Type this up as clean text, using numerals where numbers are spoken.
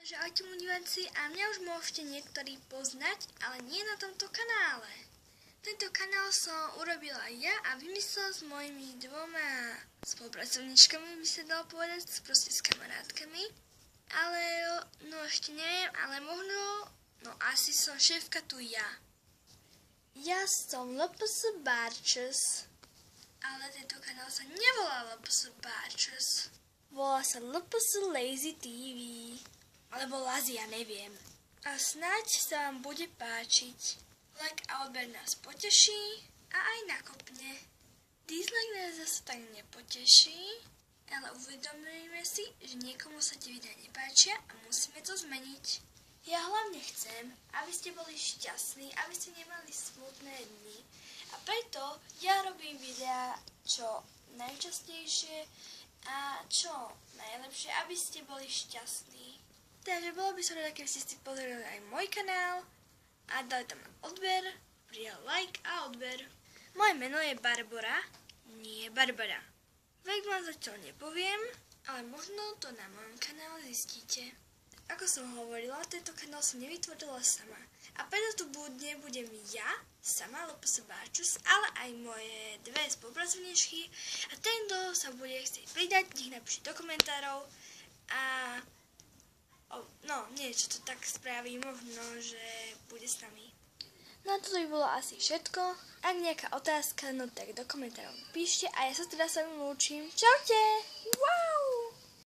Čaute moji diváci, a mňa už môžete niektorí poznať, ale nie na tomto kanále. Tento kanál som urobila ja a vymyslel s mojimi dvoma spolupracovníčkami, by sa dalo povedať, proste s kamarátkami. Ale, no ešte neviem, ale možno, no asi som šéfka tu ja. Ja som LPS Barčes. Ale tento kanál sa nevolá LPS Barčes. Volá sa LPS Lazy TV. Alebo Lazy, ja neviem. A snáď sa vám bude páčiť. Like a odber nás poteší a aj nakopne. Dislike nás zase tak nepoteší, ale uvedomujeme si, že niekomu sa tie videá nepáčia a musíme to zmeniť. Ja hlavne chcem, aby ste boli šťastní, aby ste nemali smutné dni. A preto ja robím videá čo najčastejšie a čo najlepšie, aby ste boli šťastní. Takže bolo by som rada, keby ste si pozreli aj môj kanál a dali tam odber, pridali like a odber. Moje meno je Barbora, nie Barbara. Vek vám zatiaľ nepoviem, ale možno to na mojom kanále zistíte. Ako som hovorila, tento kanál som nevytvorila sama. A preto tu nebudem ja, sama LPS Barčes, ale aj moje dve spolupracovníčky. A ten, kto sa bude chcieť pridať, nech napíše do komentárov a niečo to tak spraví, možno, že bude s nami. No to by bolo asi všetko. Ak nejaká otázka, no tak do komentárov píšte a ja sa teda s vami lúčim. Čaute! Wow!